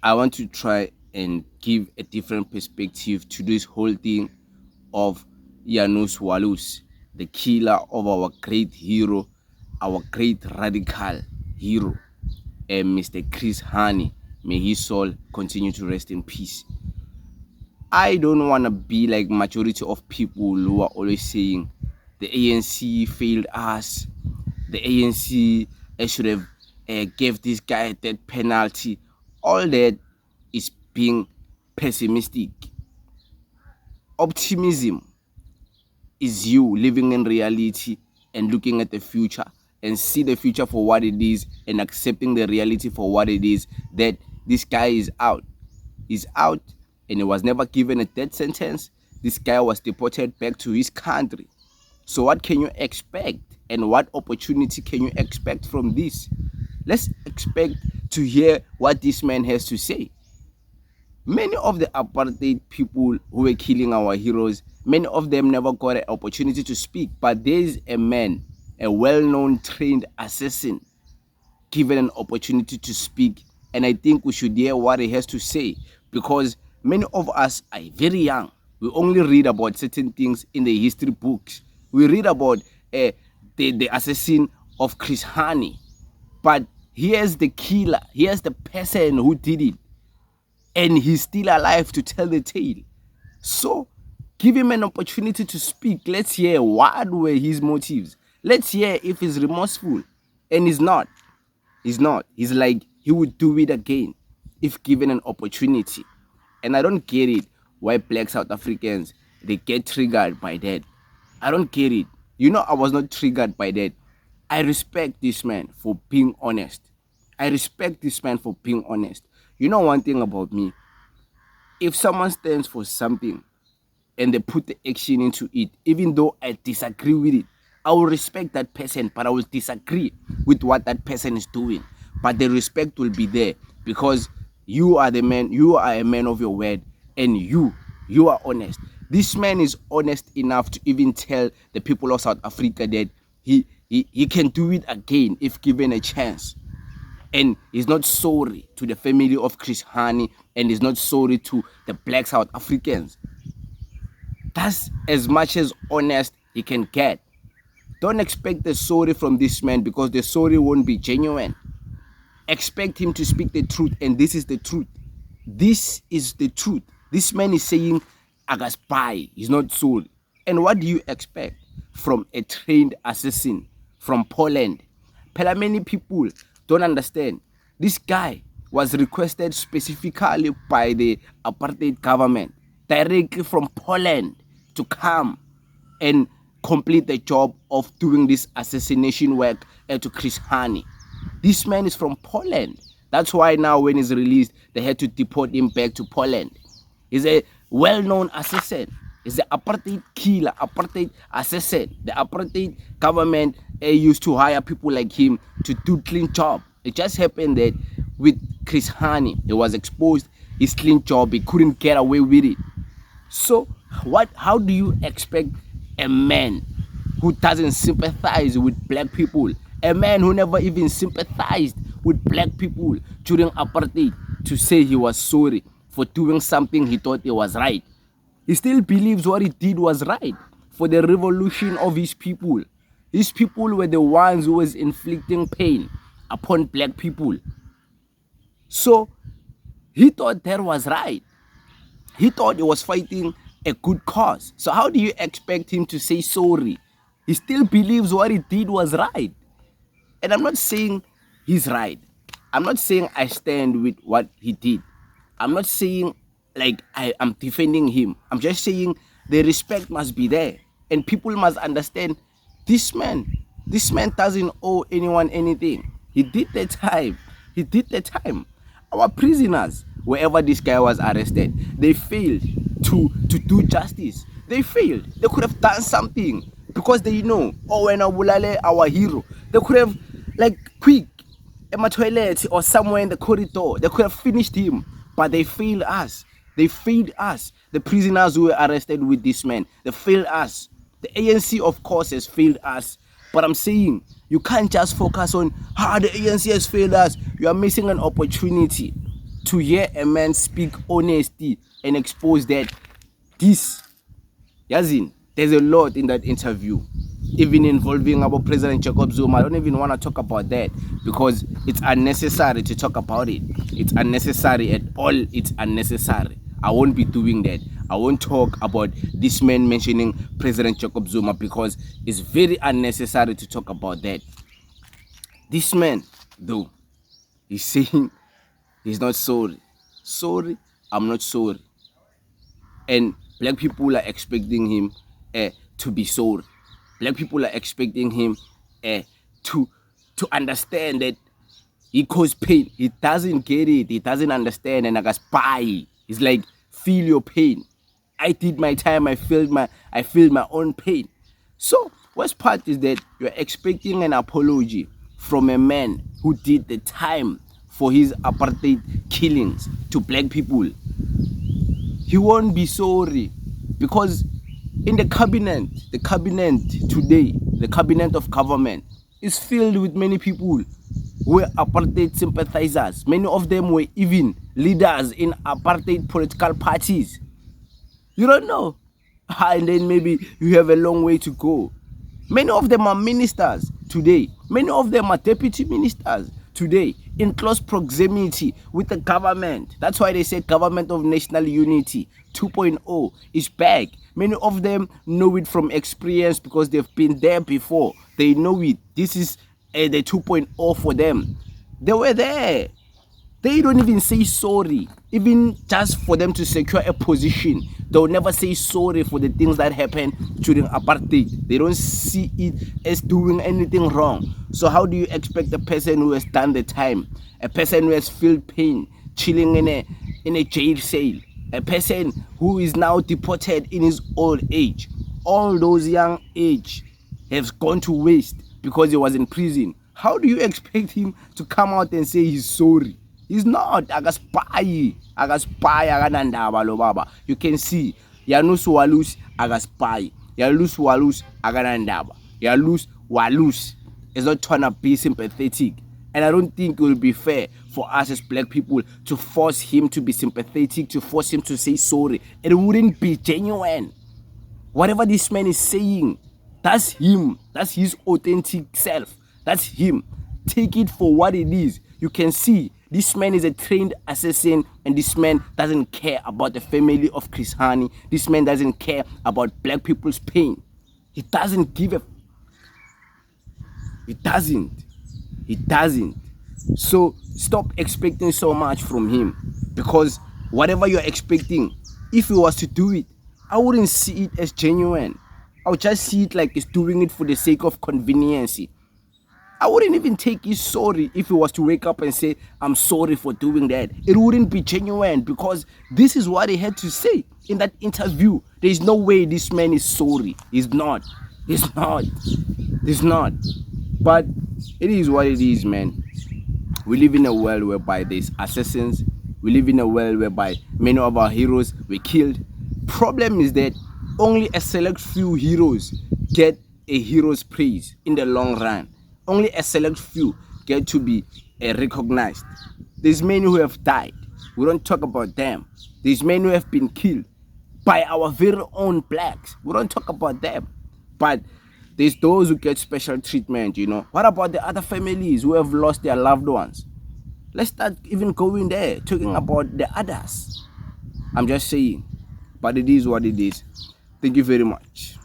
I want to try and give a different perspective to this whole thing of Janus Walus, the killer of our great hero, our great radical hero, and Mr. Chris Hani. May his soul continue to rest in peace. I don't want to be like majority of people who are always saying the ANC failed us. The ANC should have gave this guy a death penalty. All that is being pessimistic. Optimism is you living in reality and looking at the future and see the future for what it is and accepting the reality for what it is, that this guy is out. He's out and he was never given a death sentence. This guy was deported back to his country. So what can you expect and what opportunity can you expect from this? Let's expect to hear what this man has to say. Many of the apartheid people who were killing our heroes, many of them never got an opportunity to speak. But there is a man, a well-known trained assassin, given an opportunity to speak. And I think we should hear what he has to say, because many of us are very young. We only read about certain things in the history books. We read about the assassin of Chris Hani. But here's the killer. Here's the person who did it. And he's still alive to tell the tale. So give him an opportunity to speak. Let's hear what were his motives. Let's hear if he's remorseful. And he's not. He's not. He's like, he would do it again if given an opportunity. And I don't get it why black South Africans, they get triggered by that. I don't get it. You know, I was not triggered by that. I respect this man for being honest. I respect this man for being honest. You know one thing about me, if someone stands for something and they put the action into it, even though I disagree with it, I will respect that person, but I will disagree with what that person is doing. But the respect will be there because you are the man, you are a man of your word, and you are honest. This man is honest enough to even tell the people of South Africa that he can do it again if given a chance. And he's not sorry to the family of Chris Hani, and he's not sorry to the black South Africans. That's as much as honest he can get. Don't expect the sorry from this man, because the sorry won't be genuine. Expect him to speak the truth, and this is the truth. This is the truth. This man is saying Agaspy, he's not sold. And what do you expect from a trained assassin from Poland? Many people don't understand. This guy was requested specifically by the apartheid government directly from Poland to come and complete the job of doing this assassination work to Chris Hani. This man is from Poland. That's why now when he's released, they had to deport him back to Poland. He's a well-known assassin. He's the apartheid killer, apartheid assassin. The apartheid government used to hire people like him to do clean job. It just happened that with Chris Hani, he was exposed, his clean job, he couldn't get away with it. So how do you expect a man who doesn't sympathize with black people, a man who never even sympathized with black people during apartheid, to say he was sorry for doing something he thought it was right? He still believes what he did was right for the revolution of his people. His people were the ones who was inflicting pain upon black people. So he thought that was right. He thought he was fighting a good cause. So how do you expect him to say sorry? He still believes what he did was right. And I'm not saying he's right. I'm not saying I stand with what he did. I'm not saying like I'm defending him. I'm just saying the respect must be there. And people must understand this man doesn't owe anyone anything. He did the time. He did the time. Our prisoners, wherever this guy was arrested, they failed to do justice. They failed. They could have done something because they know, oh, when Abulale, our hero, they could have, like, quick, in my toilet or somewhere in the corridor, they could have finished him. But they failed us. They failed us. The prisoners who were arrested with this man, they failed us. The ANC, of course, has failed us. But I'm saying, you can't just focus on how the ANC has failed us. You are missing an opportunity to hear a man speak honesty and expose that this, Yazin, there's a lot in that interview, even involving our President Jacob Zuma. I don't even want to talk about that because it's unnecessary to talk about it. It's unnecessary at all. It's unnecessary. I won't be doing that. I won't talk about this man mentioning President Jacob Zuma because it's very unnecessary to talk about that. This man, though, he's saying he's not sorry. Sorry, I'm not sorry. And black people are expecting him to be sorry. Black people are expecting him to understand that he caused pain. He doesn't get it. He doesn't understand. And I got spy. He's like, feel your pain. I did my time. I feel my own pain. So worst part is that you're expecting an apology from a man who did the time for his apartheid killings to black people. He won't be sorry because in the cabinet today, the cabinet of government is filled with many people who were apartheid sympathizers. Many of them were even leaders in apartheid political parties. You don't know. And then maybe you have a long way to go. Many of them are ministers today. Many of them are deputy ministers today in close proximity with the government. That's why they say government of national unity 2.0 is back. Many of them know it from experience because they've been there before. They know it. This is the 2.0 for them. They were there. They don't even say sorry, even just for them to secure a position. They'll never say sorry for the things that happened during apartheid. They don't see it as doing anything wrong. So how do you expect a person who has done the time, a person who has felt pain, chilling in a jail cell, a person who is now deported in his old age, all those young age have gone to waste because he was in prison? How do you expect him to come out and say he's sorry? He's not. Akaspy, akanandaba lo baba. You can see Yanus Walus agaspy. Yalus Walus akanandaba. Yalus Walus is not trying to be sympathetic. And I don't think it will be fair for us as black people to force him to be sympathetic, to force him to say sorry. It wouldn't be genuine. Whatever this man is saying, that's him. That's his authentic self. That's him. Take it for what it is. You can see this man is a trained assassin, and this man doesn't care about the family of Chris Hani. This man doesn't care about black people's pain. He doesn't give a... He doesn't. So stop expecting so much from him, because whatever you're expecting, if he was to do it, I wouldn't see it as genuine. I would just see it like he's doing it for the sake of convenience. I wouldn't even take his sorry if he was to wake up and say, I'm sorry for doing that. It wouldn't be genuine, because this is what he had to say in that interview. There's no way this man is sorry. He's not. But it is what it is, man. We live in a world whereby there's assassins. We live in a world whereby many of our heroes were killed. Problem is that only a select few heroes get a hero's praise in the long run. Only a select few get to be recognized. There's many who have died. We don't talk about them. There's many who have been killed by our very own blacks. We don't talk about them. But there's those who get special treatment, you know. What about the other families who have lost their loved ones? Let's start even going there, talking about the others. I'm just saying. But it is what it is. Thank you very much.